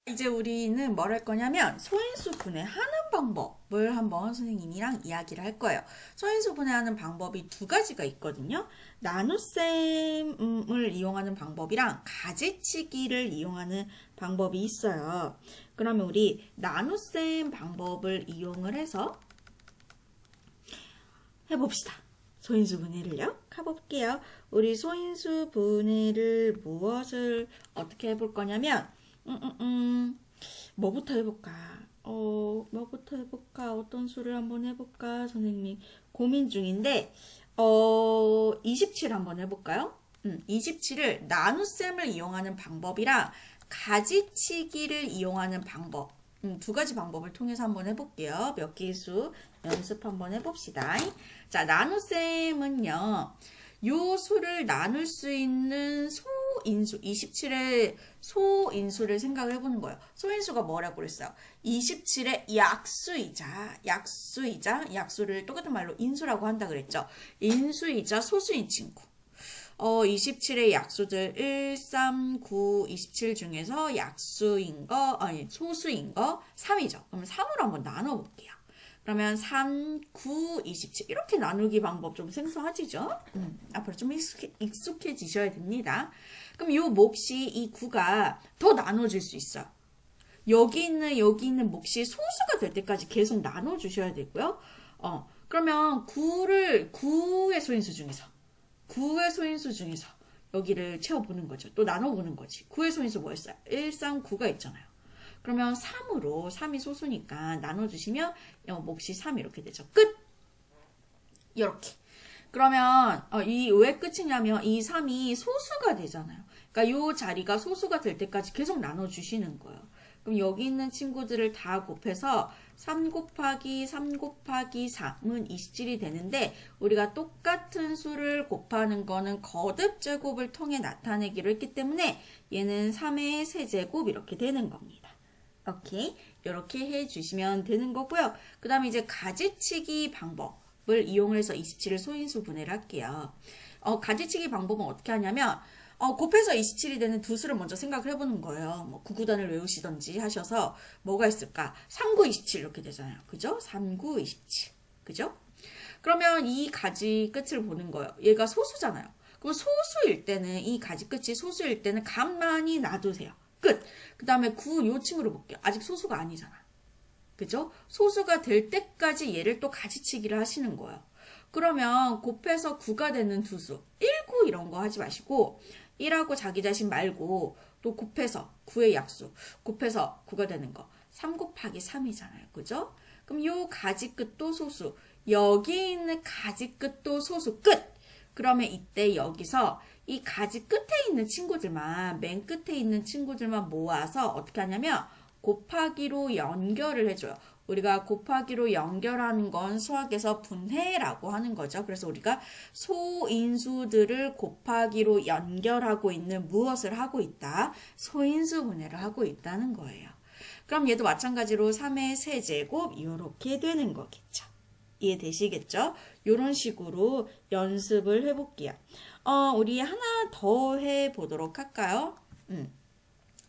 이제 우리는 뭘 할 거냐면 소인수 분해하는 방법을 한번 선생님이랑 이야기를 할 거예요. 소인수 분해하는 방법이 두 가지가 있거든요. 나눗셈을 이용하는 방법이랑 가지치기를 이용하는 방법이 있어요. 그러면 우리 나눗셈 방법을 이용을 해서 해봅시다. 소인수 분해를요. 가볼게요. 우리 소인수 분해를 무엇을 어떻게 해볼 거냐면 뭐부터 해볼까? 뭐부터 해볼까? 어떤 수를 한번 해볼까? 선생님이 고민 중인데, 27 한번 해볼까요? 27을 나눗셈을 이용하는 방법이랑 가지치기를 이용하는 방법. 두 가지 방법을 통해서 한번 해볼게요. 몇 개의 수 연습 한번 해봅시다. 자, 나눗셈은요. 요 수를 나눌 수 있는 소인수, 27의 소인수를 생각을 해보는 거예요. 소인수가 뭐라고 그랬어요? 27의 약수를 똑같은 말로 인수라고 한다 그랬죠. 인수이자 소수인 친구. 27의 약수들 1, 3, 9, 27 중에서 소수인 거 3이죠. 그러면 3으로 한번 나눠볼게요. 그러면 3, 9, 27 이렇게 나누기 방법 좀 생소하시죠? 앞으로 좀 익숙해지셔야 됩니다. 그럼 요 몫이 이 9가 더 나눠질 수 있어요. 여기 있는 몫이 소수가 될 때까지 계속 나눠주셔야 되고요. 그러면 9의 소인수 중에서 여기를 채워보는 거죠. 또 나눠보는 거지. 9의 소인수 뭐였어요? 1, 3, 9가 있잖아요. 그러면 3이 소수니까 나눠주시면 몫이 3 이렇게 되죠. 끝! 이렇게. 그러면 이 왜 끝이냐면 이 3이 소수가 되잖아요. 그러니까 이 자리가 소수가 될 때까지 계속 나눠주시는 거예요. 그럼 여기 있는 친구들을 다 곱해서 3 곱하기 3 곱하기 3은 27이 되는데 우리가 똑같은 수를 곱하는 거는 거듭 제곱을 통해 나타내기로 했기 때문에 얘는 3의 세제곱 이렇게 되는 겁니다. 오케이. 이렇게 해주시면 되는 거고요. 그 다음에 이제 가지치기 방법을 이용해서 27을 소인수 분해를 할게요. 가지치기 방법은 어떻게 하냐면 곱해서 27이 되는 두 수를 먼저 생각을 해보는 거예요. 뭐 9구단을 외우시던지 하셔서 뭐가 있을까? 3, 9, 27 이렇게 되잖아요. 그죠? 3, 9, 27. 그죠? 그러면 이 가지 끝을 보는 거예요. 얘가 소수잖아요. 그럼 소수일 때는 이 가지 끝이 소수일 때는 가만히 놔두세요. 끝. 그 다음에 9 요 친구를 볼게요. 아직 소수가 아니잖아. 그죠? 소수가 될 때까지 얘를 또 가지치기를 하시는 거예요. 그러면 곱해서 9가 되는 두 수, 1, 9 이런 거 하지 마시고 1하고 자기 자신 말고 또 곱해서 9의 약수, 곱해서 9가 되는 거 3 곱하기 3이잖아요. 그죠? 그럼 요 가지 끝도 소수, 여기 있는 가지 끝도 소수, 끝! 그러면 이때 여기서 이 가지 끝에 있는 친구들만, 맨 끝에 있는 친구들만 모아서 어떻게 하냐면 곱하기로 연결을 해줘요. 우리가 곱하기로 연결하는 건 수학에서 분해라고 하는 거죠. 그래서 우리가 소인수들을 곱하기로 연결하고 있는 무엇을 하고 있다? 소인수 분해를 하고 있다는 거예요. 그럼 얘도 마찬가지로 3의 세제곱 이렇게 되는 거겠죠. 이해되시겠죠? 이런 식으로 연습을 해볼게요. 우리 하나 더 해보도록 할까요?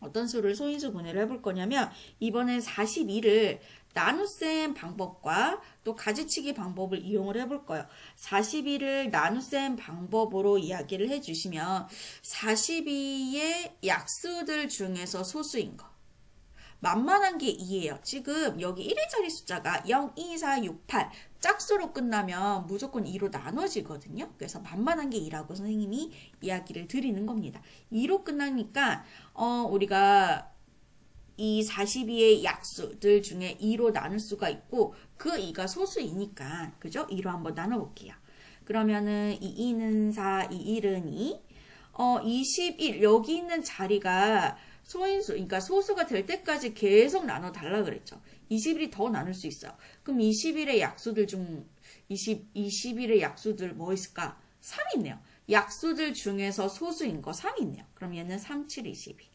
어떤 수를 소인수 분해를 해볼 거냐면 이번엔 42를 나눗셈 방법과 또 가지치기 방법을 이용을 해볼 거예요. 42를 나눗셈 방법으로 이야기를 해주시면 42의 약수들 중에서 소수인 거. 만만한 게 2예요. 지금 여기 1일짜리 숫자가 0, 2, 4, 6, 8 짝수로 끝나면 무조건 2로 나눠지거든요. 그래서 만만한 게 2라고 선생님이 이야기를 드리는 겁니다. 2로 끝나니까 우리가 이 42의 약수들 중에 2로 나눌 수가 있고 그 2가 소수이니까 그죠? 2로 한번 나눠볼게요. 그러면은 2, 2는 4, 2, 1은 2 21 여기 있는 자리가 소인수, 그러니까 소수가 될 때까지 계속 나눠달라 그랬죠. 21이 더 나눌 수 있어요. 그럼 21의 약수들 뭐 있을까? 3이 있네요. 약수들 중에서 소수인 거 3이 있네요. 그럼 얘는 3, 7, 22.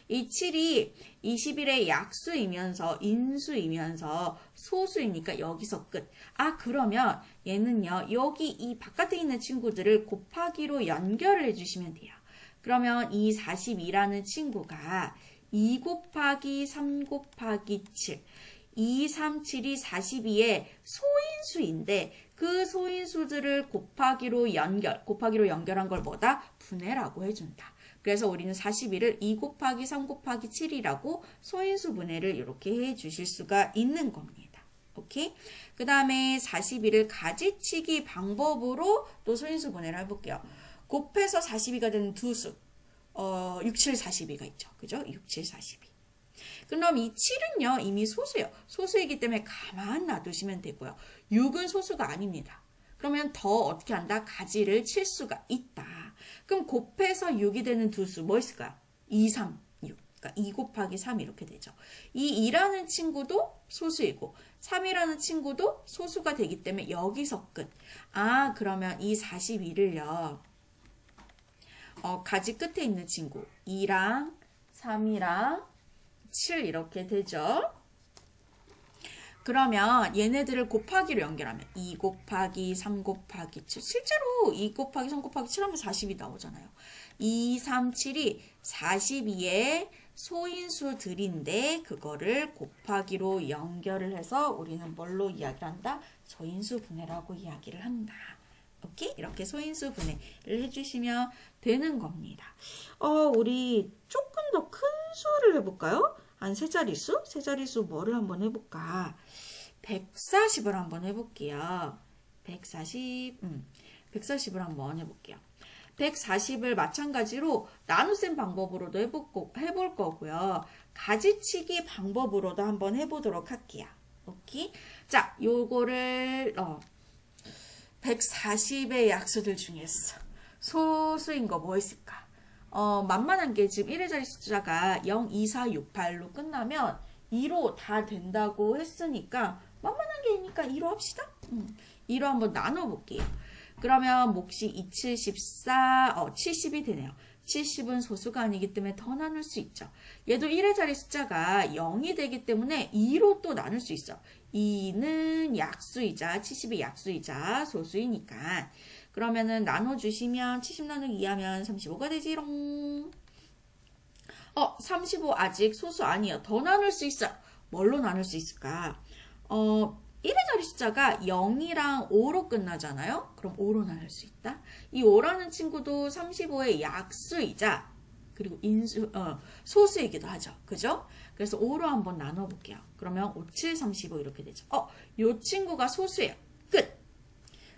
이 7이 21의 약수이면서 인수이면서 소수이니까 여기서 끝. 그러면 얘는요. 여기 이 바깥에 있는 친구들을 곱하기로 연결을 해주시면 돼요. 그러면 이 42라는 친구가 2 곱하기 3 곱하기 7. 2, 3, 7이 42의 소인수인데 그 소인수들을 곱하기로 연결한 걸 뭐다? 분해라고 해준다. 그래서 우리는 42를 2 곱하기 3 곱하기 7이라고 소인수 분해를 이렇게 해 주실 수가 있는 겁니다. 오케이? 그 다음에 42를 가지치기 방법으로 또 소인수 분해를 해볼게요. 곱해서 42가 되는 두 수. 6, 7, 42가 있죠. 그죠? 6, 7, 42. 그럼 이 7은요, 이미 소수예요. 소수이기 때문에 가만 놔두시면 되고요. 6은 소수가 아닙니다. 그러면 더 어떻게 한다? 가지를 칠 수가 있다. 그럼 곱해서 6이 되는 두 수, 뭐 있을까요? 2, 3, 6. 그러니까 2 곱하기 3 이렇게 되죠. 이 2라는 친구도 소수이고 3이라는 친구도 소수가 되기 때문에 여기서 끝. 아, 그러면 이 42를요. 가지 끝에 있는 친구 2랑 3이랑 7 이렇게 되죠. 그러면 얘네들을 곱하기로 연결하면 2 곱하기 3 곱하기 7. 실제로 2 곱하기 3 곱하기 7 하면 40이 나오잖아요. 2, 3, 7이 42의 소인수들인데 그거를 곱하기로 연결을 해서 우리는 뭘로 이야기를 한다? 소인수 분해라고 이야기를 한다. 오케이? 이렇게 소인수 분해를 해주시면 되는 겁니다. 우리 조금 더 큰 수를 해볼까요? 한 세 자릿수? 세 자릿수 뭐를 한번 해볼까? 140을 한번 해볼게요. 140을 한번 해볼게요. 140을 마찬가지로 나눗셈 방법으로도 해볼 거고요. 가지치기 방법으로도 한번 해보도록 할게요. 오케이? 자, 요거를 140의 약수들 중에서 소수인 거 뭐 있을까? 만만한 게 지금 1의 자리 숫자가 0, 2, 4, 6, 8로 끝나면 2로 다 된다고 했으니까 만만한 게 있으니까 2로 합시다. 2로 한번 나눠볼게요. 그러면 몫이 2, 7, 14, 70이 되네요. 70은 소수가 아니기 때문에 더 나눌 수 있죠. 얘도 1의 자리 숫자가 0이 되기 때문에 2로 또 나눌 수 있어. 2는 약수이자 70이 약수이자 소수이니까. 그러면은 나눠주시면 70 나누기 2하면 35가 되지롱. 35 아직 소수 아니에요. 더 나눌 수 있어요. 뭘로 나눌 수 있을까? 1의 자리 숫자가 0이랑 5로 끝나잖아요. 그럼 5로 나눌 수 있다. 이 5라는 친구도 35의 약수이자 그리고 소수이기도 하죠. 그죠? 그래서 5로 한번 나눠볼게요. 그러면 5, 7, 35 이렇게 되죠. 요 친구가 소수예요. 끝!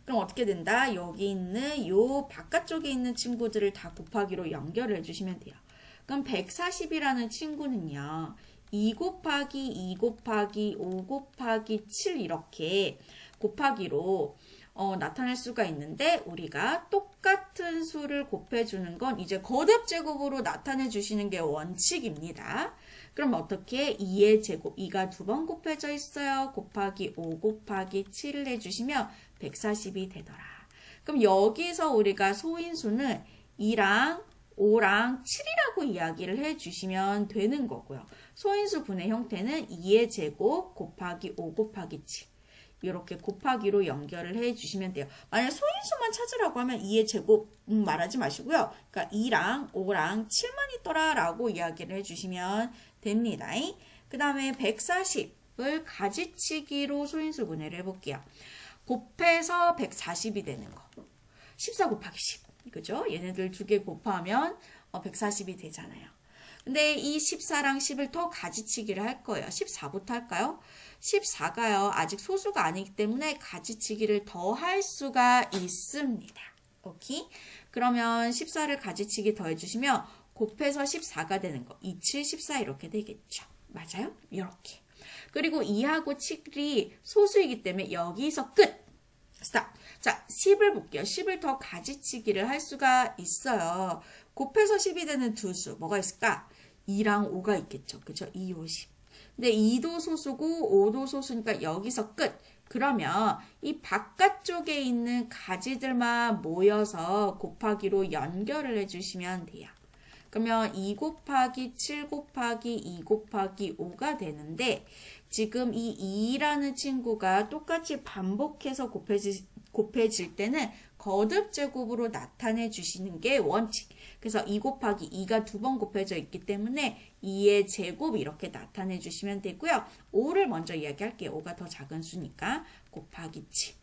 그럼 어떻게 된다? 여기 있는 요 바깥쪽에 있는 친구들을 다 곱하기로 연결을 해주시면 돼요. 그럼 140이라는 친구는요. 2 곱하기 2 곱하기 5 곱하기 7 이렇게 곱하기로 나타낼 수가 있는데 우리가 똑같은 수를 곱해주는 건 이제 거듭제곱으로 나타내 주시는 게 원칙입니다. 그럼 어떻게 2의 제곱, 2가 두 번 곱해져 있어요. 곱하기 5 곱하기 7을 해주시면 140이 되더라. 그럼 여기서 우리가 소인수는 2랑 5랑 7이라고 이야기를 해주시면 되는 거고요. 소인수 분해 형태는 2의 제곱 곱하기 5 곱하기 7. 이렇게 곱하기로 연결을 해주시면 돼요. 만약 소인수만 찾으라고 하면 2의 제곱 말하지 마시고요. 그러니까 2랑 5랑 7만 있더라 라고 이야기를 해주시면 됩니다. 그 다음에 140을 가지치기로 소인수 분해를 해볼게요. 곱해서 140이 되는 거. 14 곱하기 10. 그죠? 얘네들 두 개 곱하면 140이 되잖아요. 근데 이 14랑 10을 더 가지치기를 할 거예요. 14부터 할까요? 14가요. 아직 소수가 아니기 때문에 가지치기를 더 할 수가 있습니다. 오케이? 그러면 14를 가지치기 더 해주시면 곱해서 14가 되는 거. 2, 7, 14 이렇게 되겠죠. 맞아요? 이렇게. 그리고 2하고 7이 소수이기 때문에 여기서 끝! 스탑! 자, 10을 볼게요. 10을 더 가지치기를 할 수가 있어요. 곱해서 10이 되는 두 수. 뭐가 있을까? 2랑 5가 있겠죠. 그죠? 2, 5, 10. 근데 2도 소수고 5도 소수니까 여기서 끝. 그러면 이 바깥쪽에 있는 가지들만 모여서 곱하기로 연결을 해주시면 돼요. 그러면 2 곱하기 7 곱하기 2 곱하기 5가 되는데 지금 이 2라는 친구가 똑같이 반복해서 곱해질 때는 거듭제곱으로 나타내 주시는 게 원칙. 그래서 2 곱하기 2가 두 번 곱해져 있기 때문에 2의 제곱 이렇게 나타내 주시면 되고요. 5를 먼저 이야기할게요. 5가 더 작은 수니까 곱하기 7.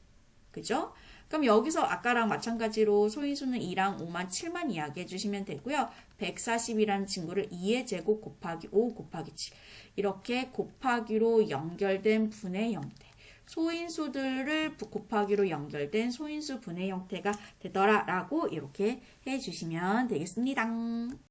그죠? 그럼 여기서 아까랑 마찬가지로 소인수는 2랑 5만 7만 이야기해 주시면 되고요. 140이라는 친구를 2의 제곱 곱하기 5 곱하기 7. 이렇게 곱하기로 연결된 분의 형태. 소인수들을 곱하기로 연결된 소인수 분의 형태가 되더라라고 이렇게 해주시면 되겠습니다.